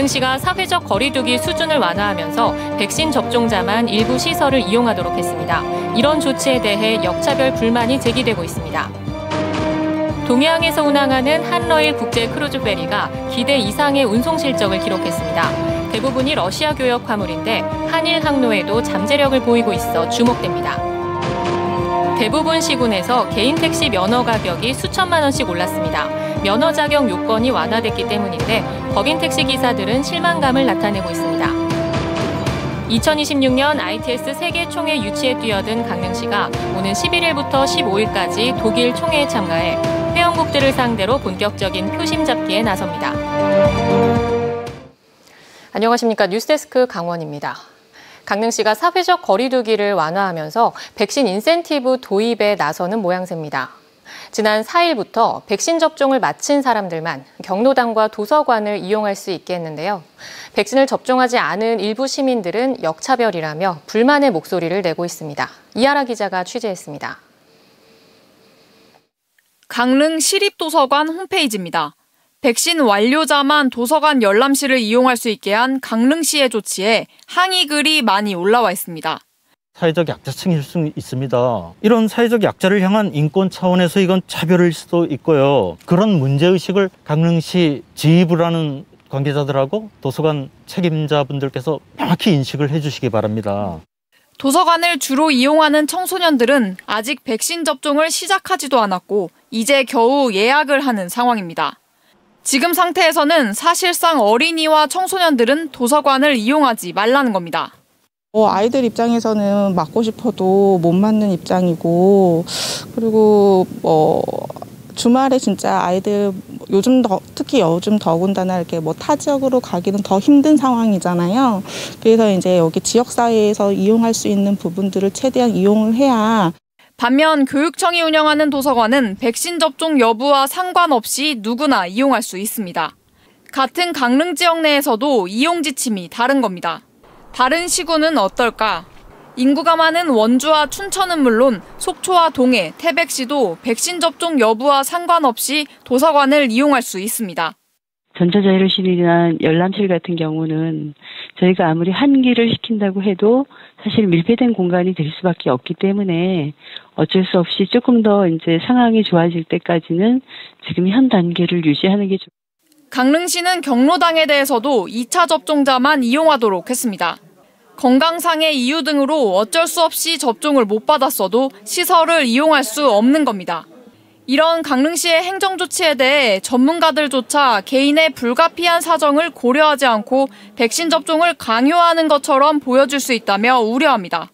강릉시가 사회적 거리두기 수준을 완화하면서 백신 접종자만 일부 시설을 이용하도록 했습니다. 이런 조치에 대해 역차별 불만이 제기되고 있습니다. 동해항에서 운항하는 한러일 국제 크루즈 페리가 기대 이상의 운송 실적을 기록했습니다. 대부분이 러시아 교역 화물인데 한일 항로에도 잠재력을 보이고 있어 주목됩니다. 대부분 시군에서 개인 택시 면허 가격이 수천만 원씩 올랐습니다. 면허 자격 요건이 완화됐기 때문인데 법인 택시 기사들은 실망감을 나타내고 있습니다. 2026년 ITS 세계 총회 유치에 뛰어든 강릉시가 오는 11일부터 15일까지 독일 총회에 참가해 회원국들을 상대로 본격적인 표심 잡기에 나섭니다. 안녕하십니까. 뉴스데스크 강원입니다. 강릉시가 사회적 거리두기를 완화하면서 백신 인센티브 도입에 나서는 모양새입니다. 지난 4일부터 백신 접종을 마친 사람들만 경로당과 도서관을 이용할 수 있게 했는데요. 백신을 접종하지 않은 일부 시민들은 역차별이라며 불만의 목소리를 내고 있습니다. 이하라 기자가 취재했습니다. 강릉 시립도서관 홈페이지입니다. 백신 완료자만 도서관 열람실을 이용할 수 있게 한 강릉시의 조치에 항의 글이 많이 올라와 있습니다. 사회적 약자층일 수 있습니다. 이런 사회적 약자를 향한 인권 차원에서 이건 차별일 수도 있고요. 그런 문제의식을 강릉시 지휘부를 하는 관계자들하고 도서관 책임자분들께서 명확히 인식을 해주시기 바랍니다. 도서관을 주로 이용하는 청소년들은 아직 백신 접종을 시작하지도 않았고 이제 겨우 예약을 하는 상황입니다. 지금 상태에서는 사실상 어린이와 청소년들은 도서관을 이용하지 말라는 겁니다. 아이들 입장에서는 맞고 싶어도 못 맞는 입장이고, 그리고 주말에 진짜 아이들 특히 요즘 더군다나 이렇게 타 지역으로 가기는 더 힘든 상황이잖아요. 그래서 이제 여기 지역사회에서 이용할 수 있는 부분들을 최대한 이용을 해야. 반면 교육청이 운영하는 도서관은 백신 접종 여부와 상관없이 누구나 이용할 수 있습니다. 같은 강릉 지역 내에서도 이용 지침이 다른 겁니다. 다른 시군은 어떨까? 인구가 많은 원주와 춘천은 물론 속초와 동해, 태백시도 백신 접종 여부와 상관없이 도서관을 이용할 수 있습니다. 전자자율실이나 열람실 같은 경우는 저희가 아무리 환기를 시킨다고 해도 사실 밀폐된 공간이 될 수밖에 없기 때문에 어쩔 수 없이 조금 더 이제 상황이 좋아질 때까지는 지금 현 단계를 유지하는 게 좋습니다. 강릉시는 경로당에 대해서도 2차 접종자만 이용하도록 했습니다. 건강상의 이유 등으로 어쩔 수 없이 접종을 못 받았어도 시설을 이용할 수 없는 겁니다. 이런 강릉시의 행정조치에 대해 전문가들조차 개인의 불가피한 사정을 고려하지 않고 백신 접종을 강요하는 것처럼 보여줄 수 있다며 우려합니다.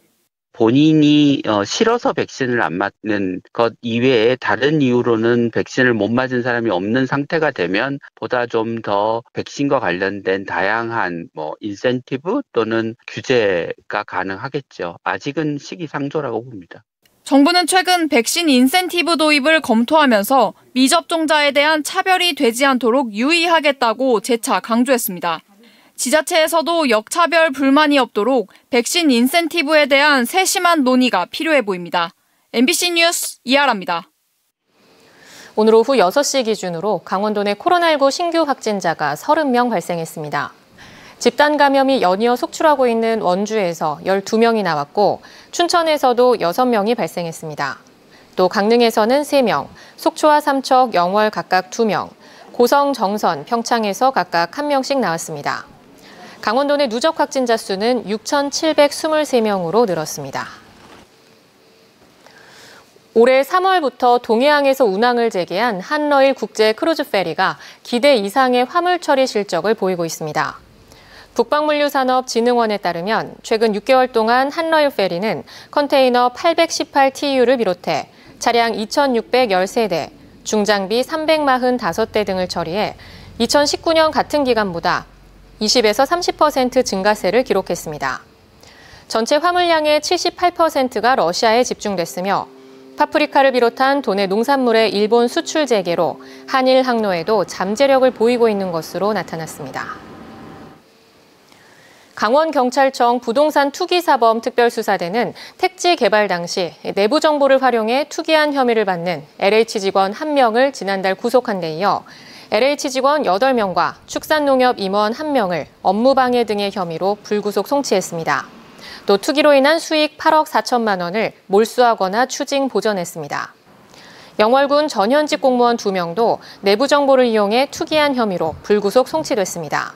본인이 싫어서 백신을 안 맞는 것 이외에 다른 이유로는 백신을 못 맞은 사람이 없는 상태가 되면 보다 좀 더 백신과 관련된 다양한 인센티브 또는 규제가 가능하겠죠. 아직은 시기상조라고 봅니다. 정부는 최근 백신 인센티브 도입을 검토하면서 미접종자에 대한 차별이 되지 않도록 유의하겠다고 재차 강조했습니다. 지자체에서도 역차별 불만이 없도록 백신 인센티브에 대한 세심한 논의가 필요해 보입니다. MBC 뉴스 이하라입니다. 오늘 오후 6시 기준으로 강원도 내 코로나19 신규 확진자가 30명 발생했습니다. 집단 감염이 연이어 속출하고 있는 원주에서 12명이 나왔고 춘천에서도 6명이 발생했습니다. 또 강릉에서는 3명, 속초와 삼척, 영월 각각 2명, 고성, 정선, 평창에서 각각 1명씩 나왔습니다. 강원도 내 누적 확진자 수는 6,723명으로 늘었습니다. 올해 3월부터 동해항에서 운항을 재개한 한러일 국제 크루즈 페리가 기대 이상의 화물 처리 실적을 보이고 있습니다. 북방물류산업진흥원에 따르면 최근 6개월 동안 한러일 페리는 컨테이너 818TU를 비롯해 차량 2,613대, 중장비 345대 등을 처리해 2019년 같은 기간보다 20에서 30% 증가세를 기록했습니다. 전체 화물량의 78%가 러시아에 집중됐으며 파프리카를 비롯한 도내 농산물의 일본 수출 재개로 한일 항로에도 잠재력을 보이고 있는 것으로 나타났습니다. 강원경찰청 부동산 투기사범 특별수사대는 택지 개발 당시 내부 정보를 활용해 투기한 혐의를 받는 LH 직원 1명을 지난달 구속한 데 이어 LH 직원 8명과 축산농협 임원 1명을 업무방해 등의 혐의로 불구속 송치했습니다. 또 투기로 인한 수익 8억 4천만 원을 몰수하거나 추징 보전했습니다. 영월군 전현직 공무원 2명도 내부 정보를 이용해 투기한 혐의로 불구속 송치됐습니다.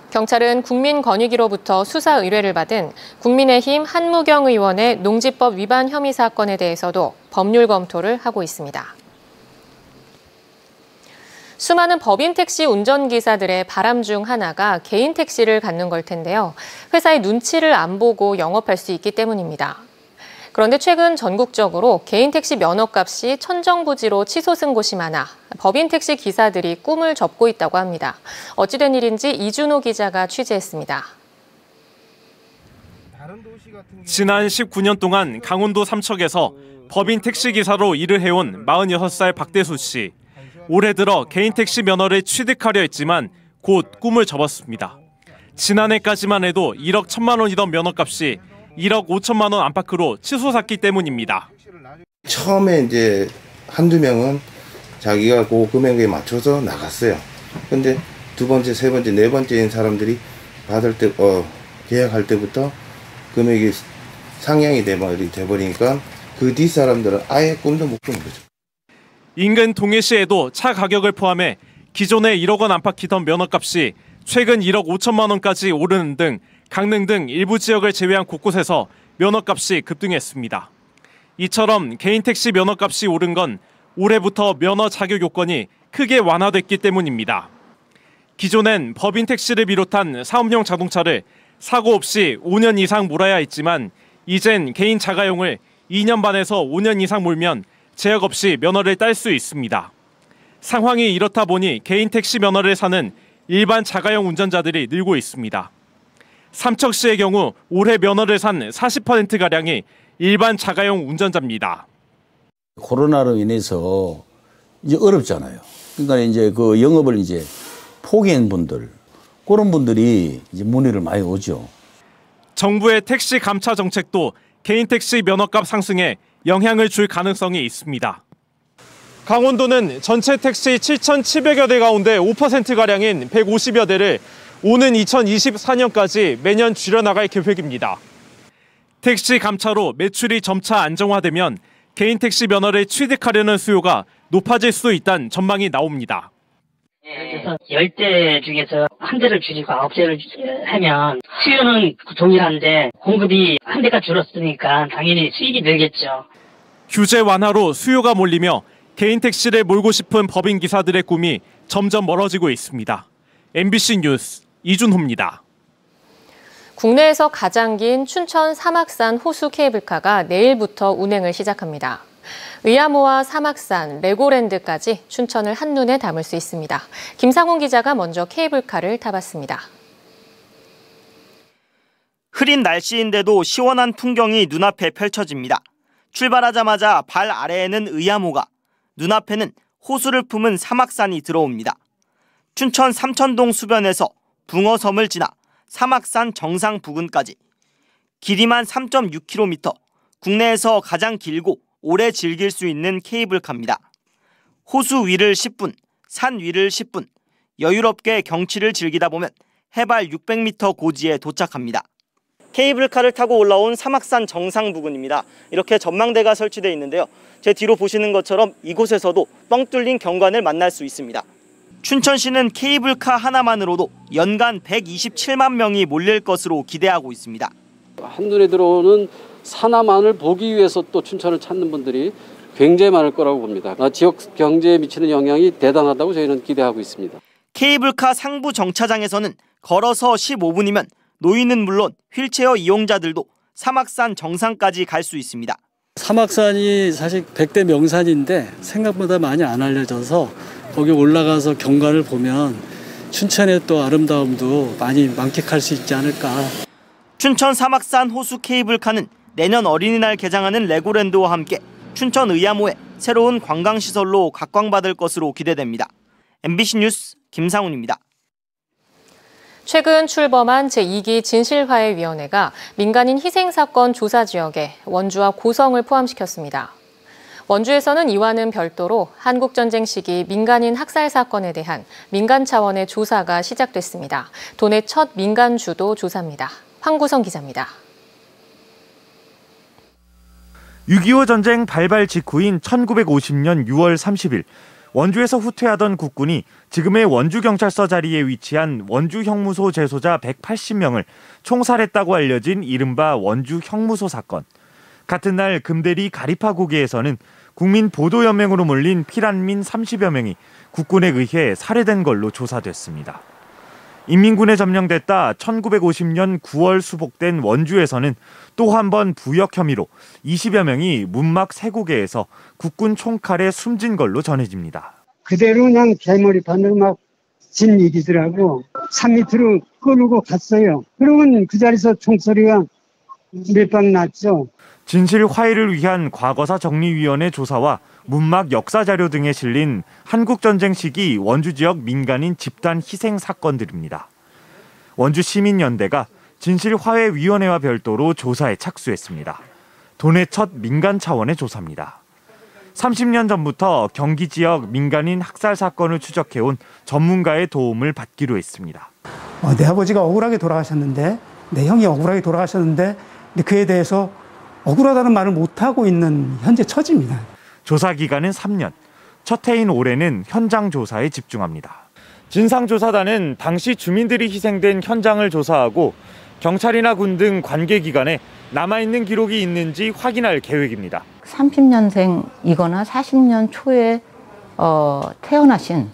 경찰은 국민권익위로부터 수사 의뢰를 받은 국민의힘 한무경 의원의 농지법 위반 혐의 사건에 대해서도 법률 검토를 하고 있습니다. 수많은 법인 택시 운전기사들의 바람 중 하나가 개인 택시를 갖는 걸 텐데요. 회사의 눈치를 안 보고 영업할 수 있기 때문입니다. 그런데 최근 전국적으로 개인 택시 면허값이 천정부지로 치솟은 곳이 많아 법인 택시 기사들이 꿈을 접고 있다고 합니다. 어찌된 일인지 이준호 기자가 취재했습니다. 지난 19년 동안 강원도 삼척에서 법인 택시 기사로 일을 해온 46살 박대수 씨. 올해 들어 개인 택시 면허를 취득하려 했지만 곧 꿈을 접었습니다. 지난해까지만 해도 1억 1천만 원이던 면허값이 1억 5천만 원 안팎으로 치솟았기 때문입니다. 처음에 이제 한두 명은 자기가 그 금액에 맞춰서 나갔어요. 근데 두 번째, 세 번째, 네 번째인 사람들이 받을 때, 계약할 때부터 금액이 상향이 돼버리니까 그 뒤 사람들은 아예 꿈도 못 꾸는 거죠. 인근 동해시에도 차 가격을 포함해 기존에 1억 원 안팎이던 면허값이 최근 1억 5천만 원까지 오르는 등 강릉 등 일부 지역을 제외한 곳곳에서 면허값이 급등했습니다. 이처럼 개인 택시 면허값이 오른 건 올해부터 면허 자격 요건이 크게 완화됐기 때문입니다. 기존엔 법인 택시를 비롯한 사업용 자동차를 사고 없이 5년 이상 몰아야 했지만 이젠 개인 자가용을 2년 반에서 5년 이상 몰면 제약 없이 면허를 딸 수 있습니다. 상황이 이렇다 보니 개인 택시 면허를 사는 일반 자가용 운전자들이 늘고 있습니다. 삼척시의 경우 올해 면허를 산 40%가량이 일반 자가용 운전자입니다. 코로나로 인해서 이제 어렵잖아요. 그러니까 이제 그 영업을 이제 포기한 분들, 그런 분들이 이제 문의를 많이 오죠. 정부의 택시 감차 정책도 개인 택시 면허값 상승에 영향을 줄 가능성이 있습니다. 강원도는 전체 택시 7,700여 대 가운데 5%가량인 150여 대를 오는 2024년까지 매년 줄여나갈 계획입니다. 택시 감차로 매출이 점차 안정화되면 개인 택시 면허를 취득하려는 수요가 높아질 수 있다는 전망이 나옵니다. 그래서 10대 중에서 한 대를 줄이고 9대를 하면 수요는 동일한데 공급이 한 대가 줄었으니까 당연히 수익이 늘겠죠. 규제 완화로 수요가 몰리며 개인 택시를 몰고 싶은 법인 기사들의 꿈이 점점 멀어지고 있습니다. MBC 뉴스 이준호입니다. 국내에서 가장 긴 춘천 사막산 호수 케이블카가 내일부터 운행을 시작합니다. 의암호와 사막산, 레고랜드까지 춘천을 한눈에 담을 수 있습니다. 김상훈 기자가 먼저 케이블카를 타봤습니다. 흐린 날씨인데도 시원한 풍경이 눈앞에 펼쳐집니다. 출발하자마자 발 아래에는 의암호가, 눈앞에는 호수를 품은 사막산이 들어옵니다. 춘천 삼천동 수변에서 붕어섬을 지나 사막산 정상 부근까지 길이만 3.6km, 국내에서 가장 길고 오래 즐길 수 있는 케이블카입니다. 호수 위를 10분, 산 위를 10분, 여유롭게 경치를 즐기다 보면 해발 600m 고지에 도착합니다. 케이블카를 타고 올라온 사막산 정상 부근입니다. 이렇게 전망대가 설치되어 있는데요. 제 뒤로 보시는 것처럼 이곳에서도 뻥 뚫린 경관을 만날 수 있습니다. 춘천시는 케이블카 하나만으로도 연간 127만 명이 몰릴 것으로 기대하고 있습니다. 한눈에 들어오는 산하만을 보기 위해서 또 춘천을 찾는 분들이 굉장히 많을 거라고 봅니다. 지역 경제에 미치는 영향이 대단하다고 저희는 기대하고 있습니다. 케이블카 상부 정차장에서는 걸어서 15분이면 노인은 물론 휠체어 이용자들도 사막산 정상까지 갈 수 있습니다. 사막산이 사실 100대 명산인데 생각보다 많이 안 알려져서 거기 올라가서 경관을 보면 춘천의 또 아름다움도 많이 만끽할 수 있지 않을까. 춘천 사막산 호수 케이블카는 내년 어린이날 개장하는 레고랜드와 함께 춘천 의암호의 새로운 관광시설로 각광받을 것으로 기대됩니다. MBC 뉴스 김상훈입니다. 최근 출범한 제2기 진실화해위원회가 민간인 희생사건 조사 지역에 원주와 고성을 포함시켰습니다. 원주에서는 이와는 별도로 한국전쟁 시기 민간인 학살 사건에 대한 민간 차원의 조사가 시작됐습니다. 도내 첫 민간 주도 조사입니다. 황구성 기자입니다. 6.25 전쟁 발발 직후인 1950년 6월 30일 원주에서 후퇴하던 국군이 지금의 원주경찰서 자리에 위치한 원주형무소 재소자 180명을 총살했다고 알려진 이른바 원주형무소 사건. 같은 날 금대리 가리파 고개에서는 국민보도연맹으로 몰린 피란민 30여 명이 국군에 의해 살해된 걸로 조사됐습니다. 인민군에 점령됐다 1950년 9월 수복된 원주에서는 또 한 번 부역 혐의로 20여 명이 문막 3구개에서 국군 총칼에 숨진 걸로 전해집니다. 그대로 그냥 개머리 바늘 막 진 일이더라고. 산 밑으로 끌고 갔어요. 그러면 그 자리에서 총소리가 몇 방 났죠. 진실 화해를 위한 과거사 정리위원회 조사와 문막 역사 자료 등에 실린 한국전쟁 시기 원주 지역 민간인 집단 희생 사건들입니다. 원주 시민연대가 진실화해위원회와 별도로 조사에 착수했습니다. 도내 첫 민간 차원의 조사입니다. 30년 전부터 경기 지역 민간인 학살 사건을 추적해온 전문가의 도움을 받기로 했습니다. 내 아버지가 억울하게 돌아가셨는데, 내 형이 억울하게 돌아가셨는데 그에 대해서 억울하다는 말을 못하고 있는 현재 처지입니다. 조사 기간은 3년. 첫 해인 올해는 현장 조사에 집중합니다. 진상조사단은 당시 주민들이 희생된 현장을 조사하고 경찰이나 군 등 관계기관에 남아있는 기록이 있는지 확인할 계획입니다. 30년생이거나 40년 초에 태어나신,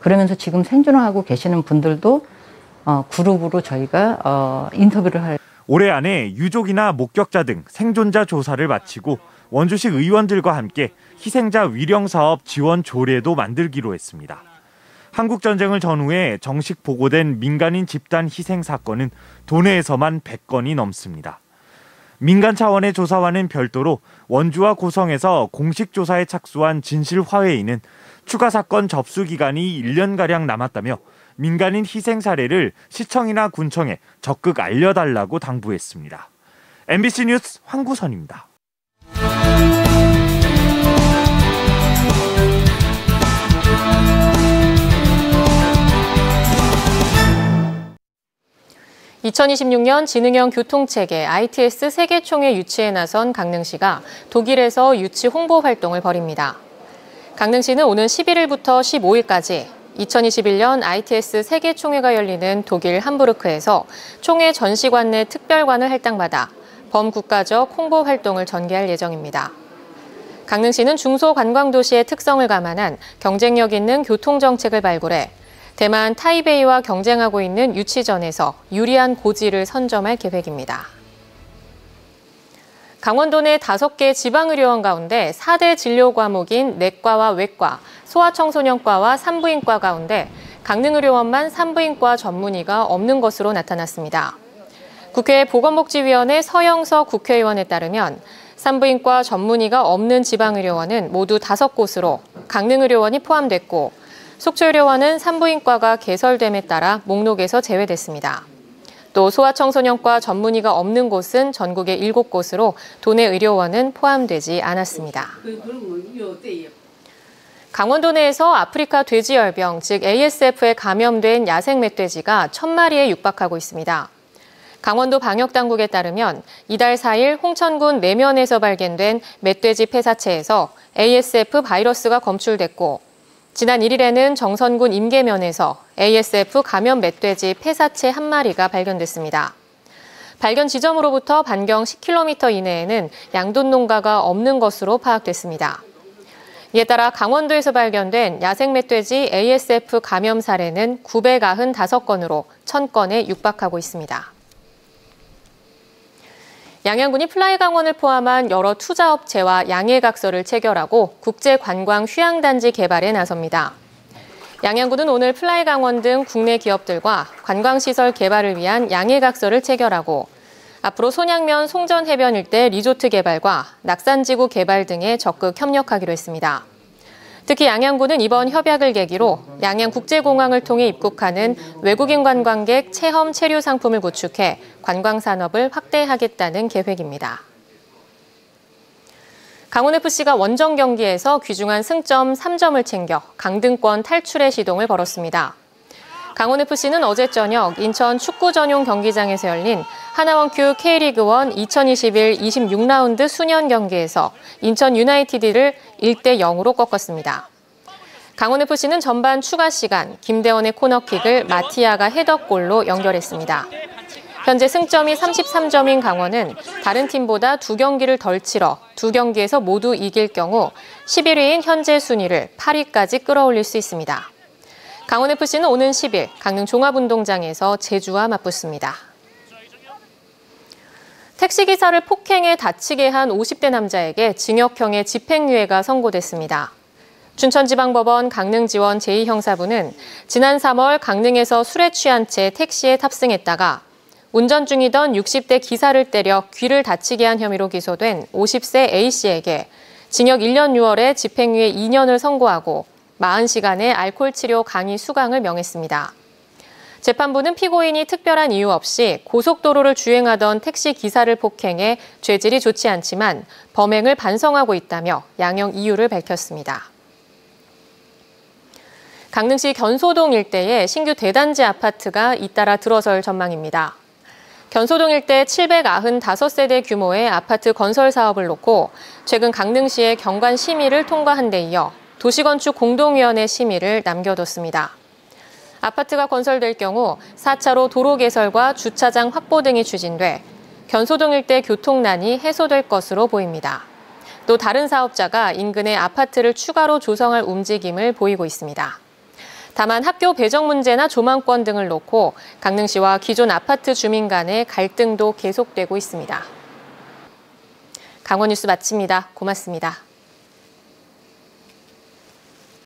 그러면서 지금 생존하고 계시는 분들도 그룹으로 저희가 인터뷰를 할. 올해 안에 유족이나 목격자 등 생존자 조사를 마치고 원주시 의원들과 함께 희생자 위령사업 지원 조례도 만들기로 했습니다. 한국전쟁을 전후해 정식 보고된 민간인 집단 희생 사건은 도내에서만 100건이 넘습니다. 민간 차원의 조사와는 별도로 원주와 고성에서 공식 조사에 착수한 진실화해인은 추가 사건 접수 기간이 1년가량 남았다며 민간인 희생 사례를 시청이나 군청에 적극 알려달라고 당부했습니다. MBC 뉴스 황구선입니다. (2026년) 지능형 교통체계 ITS 세계총회 유치에 나선 강릉시가 독일에서 유치 홍보 활동을 벌입니다. 강릉시는 오는 11일부터 15일까지 2021년 ITS 세계총회가 열리는 독일 함부르크에서 총회 전시관 내 특별관을 할당받아 범국가적 홍보 활동을 전개할 예정입니다. 강릉시는 중소관광도시의 특성을 감안한 경쟁력 있는 교통정책을 발굴해 대만 타이베이와 경쟁하고 있는 유치전에서 유리한 고지를 선점할 계획입니다. 강원도 내 5개 지방의료원 가운데 4대 진료 과목인 내과와 외과, 소아청소년과와 산부인과 가운데 강릉의료원만 산부인과 전문의가 없는 것으로 나타났습니다. 국회 보건복지위원회 서영석 국회의원에 따르면 산부인과 전문의가 없는 지방의료원은 모두 5곳으로 강릉의료원이 포함됐고 속초의료원은 산부인과가 개설됨에 따라 목록에서 제외됐습니다. 또 소아청소년과 전문의가 없는 곳은 전국에 7곳으로 도내 의료원은 포함되지 않았습니다. 강원도 내에서 아프리카 돼지열병, 즉 ASF에 감염된 야생 멧돼지가 1000마리에 육박하고 있습니다. 강원도 방역당국에 따르면 이달 4일 홍천군 내면에서 발견된 멧돼지 폐사체에서 ASF 바이러스가 검출됐고 지난 1일에는 정선군 임계면에서 ASF 감염 멧돼지 폐사체 1마리가 발견됐습니다. 발견 지점으로부터 반경 10km 이내에는 양돈 농가가 없는 것으로 파악됐습니다. 이에 따라 강원도에서 발견된 야생 멧돼지 ASF 감염 사례는 995건으로 1000건에 육박하고 있습니다. 양양군이 플라이강원을 포함한 여러 투자업체와 양해각서를 체결하고 국제관광 휴양단지 개발에 나섭니다. 양양군은 오늘 플라이강원 등 국내 기업들과 관광시설 개발을 위한 양해각서를 체결하고 앞으로 손양면 송전해변 일대 리조트 개발과 낙산지구 개발 등에 적극 협력하기로 했습니다. 특히 양양군은 이번 협약을 계기로 양양국제공항을 통해 입국하는 외국인 관광객 체험 체류 상품을 구축해 관광산업을 확대하겠다는 계획입니다. 강원FC가 원정 경기에서 귀중한 승점 3점을 챙겨 강등권 탈출의 시동을 걸었습니다. 강원FC는 어제 저녁 인천 축구 전용 경기장에서 열린 하나원큐 K리그1 2021 26라운드 수년 경기에서 인천 유나이티드를 1대0으로 꺾었습니다. 강원FC는 전반 추가 시간 김대원의 코너킥을 마티아가 헤더골로 연결했습니다. 현재 승점이 33점인 강원은 다른 팀보다 2경기를 덜 치러 2경기에서 모두 이길 경우 11위인 현재 순위를 8위까지 끌어올릴 수 있습니다. 강원FC는 오는 10일 강릉 종합운동장에서 제주와 맞붙습니다. 택시기사를 폭행해 다치게 한 50대 남자에게 징역형의 집행유예가 선고됐습니다. 춘천지방법원 강릉지원 제2형사부는 지난 3월 강릉에서 술에 취한 채 택시에 탑승했다가 운전 중이던 60대 기사를 때려 귀를 다치게 한 혐의로 기소된 50세 A씨에게 징역 1년 6월에 집행유예 2년을 선고하고 40시간의 알코올 치료 강의 수강을 명했습니다. 재판부는 피고인이 특별한 이유 없이 고속도로를 주행하던 택시 기사를 폭행해 죄질이 좋지 않지만 범행을 반성하고 있다며 양형 이유를 밝혔습니다. 강릉시 견소동 일대에 신규 대단지 아파트가 잇따라 들어설 전망입니다. 견소동 일대 795세대 규모의 아파트 건설 사업을 놓고 최근 강릉시의 경관 심의를 통과한 데 이어 도시건축공동위원회 심의를 남겨뒀습니다. 아파트가 건설될 경우 4차로 도로 개설과 주차장 확보 등이 추진돼 견소동 일대 교통난이 해소될 것으로 보입니다. 또 다른 사업자가 인근에 아파트를 추가로 조성할 움직임을 보이고 있습니다. 다만 학교 배정 문제나 조망권 등을 놓고 강릉시와 기존 아파트 주민 간의 갈등도 계속되고 있습니다. 강원뉴스 마칩니다. 고맙습니다.